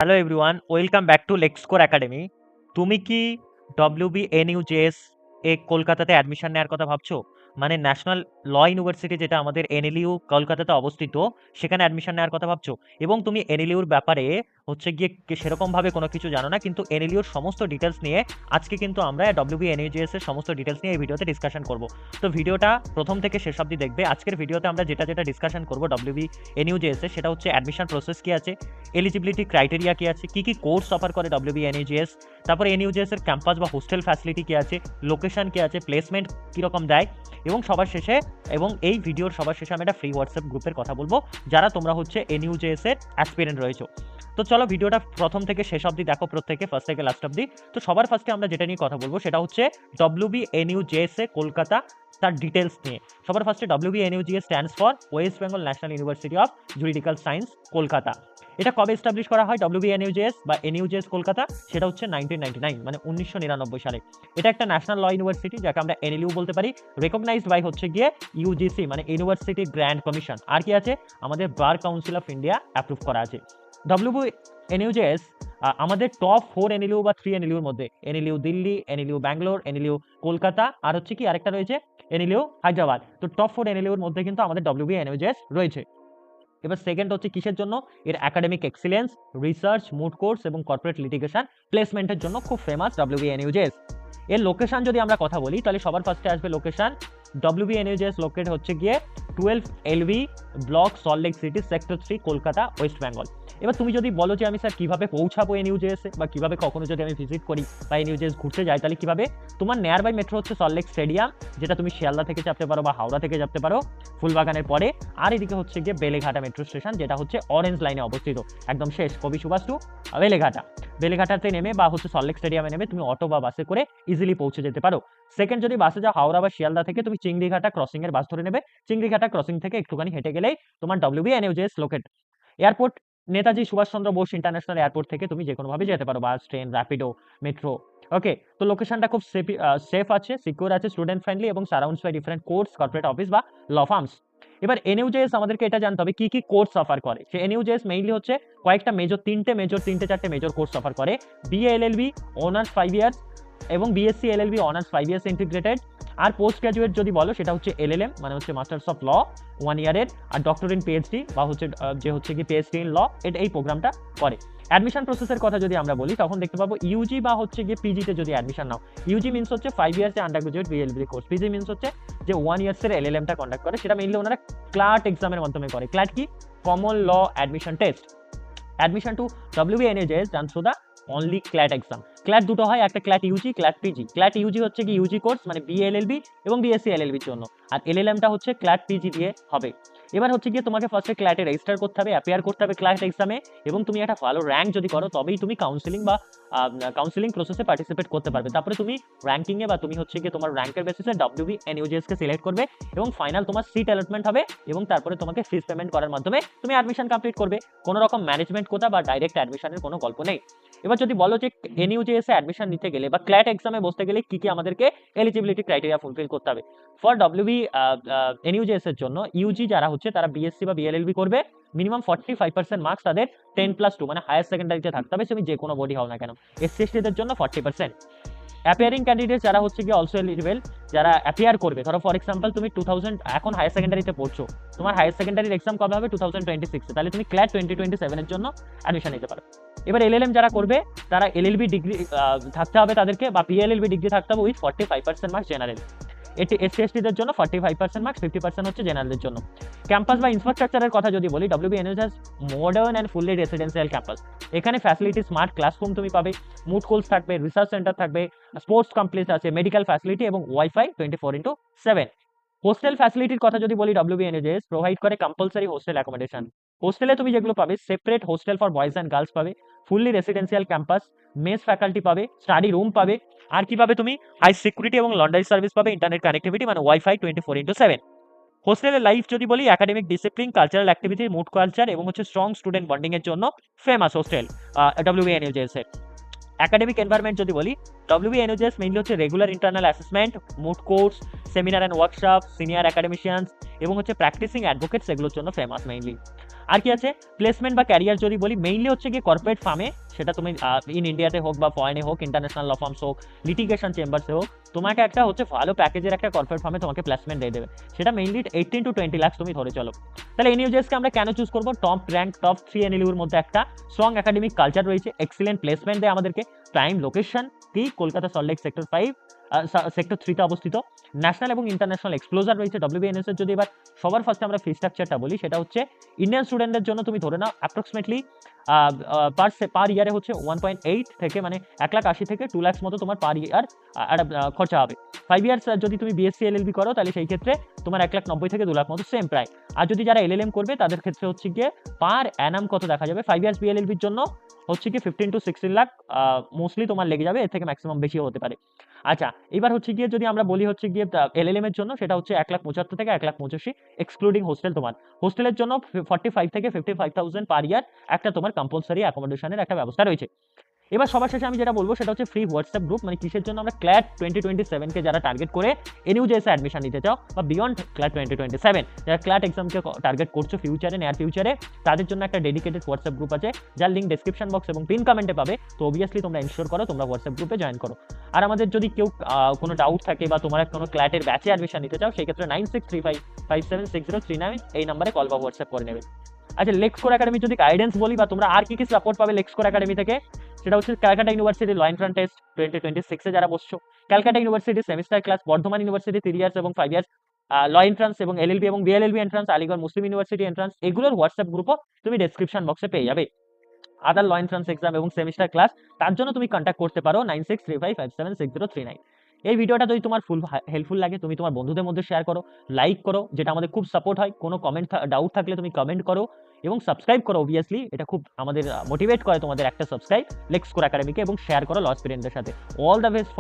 Hello everyone, welcome back to Lexcore academy. তুমি কি WBNUJS কলকাতাতে অ্যাডমিশন নেওয়ার কথা ভাবছো? মানে ন্যাশনাল ল ইউনিভার্সিটি, যেটা আমাদের NLU কলকাতাতে অবস্থিত, সেখানে অ্যাডমিশন নেওয়ার কথা ভাবছো এবং তুমি NLUর ব্যাপারে সেরকমভাবে কোনো কিছু জানো না, কিন্তু NLUর সমস্ত ডিটেলস নিয়ে আজকে কিন্তু আমরা WBNUJS এর সমস্ত ডিটেলস নিয়ে এই ভিডিওতে ডিসকাশন করব। তো ভিডিওটা প্রথম থেকে শেষ অবধি দেখবে। আজকের ভিডিওতে আমরা যেটা ডিসকাশন করব WBNUJS এর, সেটা হচ্ছে অ্যাডমিশন প্রসেস কী আছে, এলিজিবিলিটি ক্রাইটেরিয়া কী আছে, কী কী কোর্স অফার করে WBNUJS, তারপর NUJS এর ক্যাম্পাস বা হোস্টেল ফ্যাসিলিটি কী আছে, লোকেশন কী আছে, প্লেসমেন্ট কীরকম দেয়, এবং এই ভিডিওর সবার শেষে আমি একটা ফ্রি হোয়াটসঅ্যাপ গ্রুপের কথা বলবো যারা তোমরা হচ্ছে NUJS এর অ্যাসপিরেন্ট রয়েছো। তো চলো ভিডিওটা প্রথম থেকে শেষ অবধি দেখো, প্রত্যেকে ফার্স্ট থেকে লাস্ট অবধি। তো সবার ফার্স্টে আমরা যেটা নিয়ে কথা বলবো সেটা হচ্ছে WBNUJS কলকাতা, তার ডিটেলস নিয়ে। সবার ফার্স্টে WBNUJS stands for West Bengal national university of juridical science Kolkata. এটা কবে এস্টাবলিশ করা হয় WBNUJS বা NUJS কলকাতা? সেটা হচ্ছে 1999 মানে 1999 সালে। এটা একটা ন্যাশনাল ল ইউনিভার্সিটি, যাকে আমরা NLU বলতে পারি, রেকগনাইজড বাই হচ্ছে গিয়ে UGC মানে ইউনিভার্সিটি গ্র্যান্ড কমিশন। আর কি আছে, আমাদের bar council of India approve করা আছে। WBNUJS আমাদের টপ 4 NLU বা 3 NLUর মধ্যে, NLU Delhi, NLU Bangalore, NLU Kolkata, আর হচ্ছে কি আরেকটা রয়েছে NLU হায়দ্রাবাদ। তো টপ 4 NLUর মধ্যে কিন্তু আমাদের WBNUJS রয়েছে। এবার সেকেন্ড হচ্ছে কিসের জন্য? এর academic excellence, research, moot court এবং কর্পোরেট লিটিগেশন প্লেসমেন্টের জন্য খুব ফেমাস WBNUJS। এর লোকেশন যদি আমরা কথা বলি, তাহলে সবার ফার্স্টে আসবে লোকেশন। WBNUJS লোকেট হচ্ছে গিয়ে 12 LV block, Salt Lake city, sector 3, Kolkata, West Bengal. এবার তুমি যদি বলো যে আমি স্যার কীভাবে পৌঁছাবো NUJS বা কীভাবে কখনো যদি আমি ভিজিট করি বা NUJS ঘুরতে যাই, তাহলে কীভাবে? তোমার নিয়ার বাই মেট্রো হচ্ছে সল্টলেক স্টেডিয়াম, যেটা তুমি শিয়ালদা থেকে চাপতে পারো বা হাওড়া থেকে চাপতে পারো ফুলবাগানের পরে। আর এদিকে হচ্ছে গিয়ে বেলেঘাটা মেট্রো স্টেশন, যেটা হচ্ছে অরেঞ্জ লাইনে অবস্থিত, একদম শেষ, কবি সুভাষ টু বেলেঘাটাতে নেমে বা হচ্ছে সল্টলেক স্টেডিয়ামে নেমে তুমি অটো বা বাসে করে ইজিলি পৌঁছে যেতে পারো। সেকেন্ড, যদি বাসে যাও হাওড়া বা শিয়ালদা থেকে, তুমি চিংড়িঘাটা ক্রসিং এর বাস ধরে নেবে। চিংড়িঘাটা ক্রসিং থেকে একটুখানি হেঁটে গেলেই তোমার WBNUJS locate. Airport Netaji Subhas Chandra Bose international airport থেকে তুমি যে কোনোভাবে যেতে পারো, bus, train, Rapido, metro. Okay, তো লোকেশনটা খুব সেফ আছে, সিকিউর আছে, স্টুডেন্ট ফ্রেন্ডলি এবং surrounds by different course, corporate office বা ল ফার্মস। এবার NUJS আমাদেরকে এটা জানতে হবে কি কি কোর্স অফার করে। সে NUJS মেইনলি হচ্ছে কয়েকটা তিনটে চারটে মেজর কোর্স অফার করে। BA LLB অনার্স 5 ইয়ার্স এবং BSc LLB honours 5 years integrated. আর পোস্ট গ্রাজুয়েট যদি বলো, সেটা হচ্ছে LLM মানে হচ্ছে মাস্টার্স অফ ল 1 ইয়ারের, আর ডক্টর ইন PhD বা হচ্ছে যে হচ্ছে কি PhD ইন ল, এই প্রোগ্রামটা করে। অ্যাডমিশন প্রসেসের কথা যদি আমরা বলি, তখন দেখতে পাবো ইউজি বা হচ্ছে গিয়ে পিজিতে যদি অ্যাডমিশন নাও, ইউজি মিনস হচ্ছে 5 years under graduate BLB course, PG means হচ্ছে যে 1 ইয়ার্সের LLMটা কন্ডাক্ট করে। সেটা মেইনলি ওনারা ক্লার্ট এক্সামের মাধ্যমে করে। ক্লার্ট কি? Common law admission test. Admission to WBNUJS done through the only CLAT exam. CLAT দুটো হয়, একটা CLAT UG, CLAT PG. CLAT UG হচ্ছে কি ইউজি কোর্স মানে BA LLB এবং BSc LLBর জন্য, আর LLMটা হচ্ছে ক্ল্যাট পিজি দিয়ে হবে। এবার হচ্ছে গিয়ে তোমাকে ফার্স্টে ক্ল্যাটে রেজিস্টার করতে হবে, অ্যাপিয়ার করতে হবে ক্ল্যাট এক্সামে, এবং তুমি একটা ভালো র্যাঙ্ক যদি করো, তবেই তুমি কাউন্সিলিং প্রসেসে পার্টিসিপেট করতে পারবে। তারপরে তুমি র্যাঙ্কিংয়ে বা তুমি হচ্ছে গিয়ে তোমার র্যাঙ্কের বেসিসে WBNUJS কে সিলেক্ট করবে এবং ফাইনাল তোমার সিট অ্যালটমেন্ট হবে, এবং তারপরে তোমাকে ফিস পেমেন্ট করার মাধ্যমে তুমি অ্যাডমিশন কমপ্লিট করবে। কোনো রকম ম্যানেজমেন্ট কোটা বা ডাইরেক্ট অ্যাডমিশনের কোনো গল্প নেই। এবার যদি বলো যে NUJS এ অ্যাডমিশন নিতে গেলে বা ক্ল্যাট এক্সামে বসতে গেলে কি কি আমাদেরকে এলিজিবিলিটি ক্রাইটেরিয়া ফুলফিল করতে হবে। ফর NUJS এর জন্য ইউজি যারা হচ্ছে তারা BSc বা BLLB করবে, মিনিমাম 45% মার্কস তাদের 10+2 মানে হায়ার সেকেন্ডারিতে থাকতে হবে, তুমি যে কোনো বডি হও না কেন। SC/ST দের জন্য 40%। অ্যাপিয়ারিং ক্যান্ডিডেট যারা হচ্ছে গিয়ে অলসো এলিজিবল, যারা অ্যাপিয়ার করবে। ধরো ফর এক্সাম্পল তুমি 2000 এখন হায়ার সেকেন্ডারিতে পড়ছো, তোমার হায়ার সেকেন্ডারির এক্সাম কবে হবে? 2026 এ, তাহলে তুমি ক্ল্যাট 2027 এর জন্য অ্যাডমিশন নিতে পারো। এবার LLM যারা করবে, তারা LLB ডিগ্রি থাকতে হবে তাদেরকে, বা PLLB ডিগ্রি থাকতে হবে উইথ 45% মার্কস জেনারেল। এটি SC/ST দের জন্য 45% মার্কস, 50% হচ্ছে জেনারেলদের জন্য। ক্যাম্পাস বা ইনফ্রাস্ট্রাকচারের কথা যদি বলি, WBNUJS modern and fully residential campus. এখানে ফ্যাসিলিটি স্মার্ট ক্লাসরুম তুমি পাবে, মুড কোর্স থাকবে, রিসার্চ সেন্টার থাকবে, স্পোর্টস কমপ্লেক্স আছে, মেডিকেল ফ্যাসিলিটি এবং ওয়াইফাই 24/7। হোস্টেল ফ্যাসিলিটির কথা যদি বলি, WBNUJS প্রোভাইড করে কম্পালসারি হোস্টেল অ্যাকোমোডেশন। হোস্টেলে তুমি যেগুলো পাবে, separate hostel for boys and girls পাবে, fully residential campus, mess faculty পাবে, স্টাডি রুম পাবে। আর কি পাবে তুমি? হাই সিকিউরিটি এবং লন্ড্রি সার্ভিস পাবে, ইন্টারনেট কানেক্টিভিটি মানে ওয়াইফাই 24/7। হোস্টেলের লাইফ যদি বলি, academic discipline, cultural activity, moot court এবং হচ্ছে স্ট্রং স্টুডেন্ট বন্ডিং এর জন্য ফেমাস হোস্টেল WBNUJS এর। একাডেমিক এনভায়রনমেন্ট যদি বলি, WBNUJS মেইনলি হচ্ছে regular internal assessment, moot court, seminar and workshop, senior academicians এবং হচ্ছে প্র্যাকটিসিং অ্যাডভোকেটস, এগুলোর জন্য ফেমাস মেইনলি। আর কি আছে প্লেসমেন্ট বা ক্যারিয়ার যদি বলি, মেইনলি হচ্ছে গিয়ে কর্পোরেট ফার্মে, সেটা তুমি ইন ইন্ডিয়াতে হোক বা ফরেনে হোক, ইন্টারন্যাশনাল ল ফার্মস হোক, লিটিগেশন চেম্বারসে হোক, তোমাকে একটা হচ্ছে ভালো প্যাকেজের একটা কর্পোরেট ফার্মে তোমাকে প্লেসমেন্ট দিয়ে দেবে, সেটা মেইনলি 18 to 20 লাখ তুমি ধরে চলো। তাহলে এনইউজেএসকে আমরা কেন চুজ করবো? টপ র্যাঙ্ক, টপ 3 এনএলইউর মধ্যে একটা, স্ট্রং একাডেমিক কালচার রয়েছে, এক্সিলেন্ট প্লেসমেন্ট দেয় আমাদেরকে, প্রাইম লোকেশন কি কলকাতা সল্টলেক সেক্টর 5 সেক্টর 3তে অবস্থিত, ন্যাশনাল এবং ইন্টারন্যাশনাল এক্সপ্লোজার রয়েছে। ডব্লিউবিএনএস এর যদি এবার সবার ফার্স্টে আমরা ফি স্ট্রাকচারটা বলি, সেটা হচ্ছে ইন্ডিয়ান স্টুডেন্টদের জন্য তুমি ধরে নাও অ্যাপ্রক্সিমেটলি পার ইয়ারে হচ্ছে 1.8 থেকে মানে 1,80,000 থেকে 2 লাখ মতো তোমার পার ইয়ার খরচা হবে। 5 ইয়ার্স যদি তুমি বিএসসি এলএলবি করো তাহলে সেই ক্ষেত্রে তোমার 1,90,000 থেকে 2 লাখ মতো সেম প্রায়। আর যদি যারা এলএলএম করবে তাদের ক্ষেত্রে হচ্ছে গিয়ে পার অ্যানাম কত দেখা যাবে 5 ইয়ার্স বিএলএলবির জন্য হচ্ছে কি 15 to 16 লাখ মোস্টলি তোমার লেগে যাবে, এর থেকে ম্যাক্সিমাম বেশিও হতে পারে। আচ্ছা, এবার হচ্ছে গিয়ে যদি আমরা বলি হচ্ছে গিয়ে এলএলএম এর জন্য সেটা হচ্ছে 1,75,000 থেকে 1,85,000 এক্সক্লুডিং হোস্টেল। তোমার হোস্টেলের জন্য 45 থেকে 55,000 পার ইয়ার একটা তোমার কম্পালসারি অ্যাকোমোডেশনের একটা ব্যবস্থা রয়েছে। এবার সবার শেষে আমি যেটা বলবো সেটা হচ্ছে ফ্রি হোয়াটসঅ্যাপ গ্রুপ। মানে কিসের জন্য? আমরা ক্ল্যাট 2027 কে যারা টার্গেট করে এনইউজেএস এ অ্যাডমিশন নিতে চাও বা বিয়ন্ড ক্ল্যাট 2027 যারা ক্ল্যাট এক্সামকে টার্গেট করছো ফিউচারে, নিয়ার ফিউচারে, তাদের জন্য একটা ডেডিকেটেড হোয়াটসঅ্যাপ গ্রুপ আছে, যার লিঙ্ক ডেসক্রিপশন বক্স এবং পিন কমেন্টে পাবে। তো অবভিয়াসলি তোমরা ইনশিওর করো তোমরা হোয়াটসঅ্যাপ গ্রুপে জয়েন করো। আর আমাদের যদি কেউ কোনো ডাউট থাকে বা তোমরা কোনো ক্ল্যাটের ব্যাচে অ্যাডমিশন নিতে চাও, সেই ক্ষেত্রে 9635576039 এই নাম্বারে কল বা হোয়াটসঅ্যাপ করে নেবে। আচ্ছা, লেক্সকোর একাডেমি যদি গাইডেন্স বলি বা তোমরা আর কি কি সাপোর্ট পাবে লেক্সকোর একাডেমি থেকে, সেটা হচ্ছে Calcutta university law entrance test 2026 এ যারা বসছো, Calcutta university semester class, Bardhaman university 3 years এবং 5 ইয়ার্স ল এন্ট্রান্স এবং এলএলবি এবং BLLB entrance, Aligarh Muslim university entrance, এগুলোর হোয়াটসঅ্যাপ গ্রুপও তুমি ডেসক্রিপশন বক্সে পেয়ে যাবে। আদার ল এন্ট্রান্স এক্সাম এবং সেমিস্টার ক্লাস, তার জন্য তুমি কন্ট্যাক্ট করতে পারো 9635576039। এই ভিডিওটা যদি তোমার হেল্পফুল লাগে তুমি তোমার বন্ধুদের মধ্যে শেয়ার করো, লাইক করো, যেটা আমাদের খুব সাপোর্ট হয়। কোনো কমেন্ট ডাউট থাকলে তুমি কমেন্ট করো এবং সাবস্ক্রাইব করো, অবভিয়াসলি এটা খুব আমাদের মোটিভেট করে তোমাদের একটা সাবস্ক্রাইব লেক্সকোর একাডেমিকে, এবং শেয়ার করো ল স্টুডেন্টদের সাথে। All the best.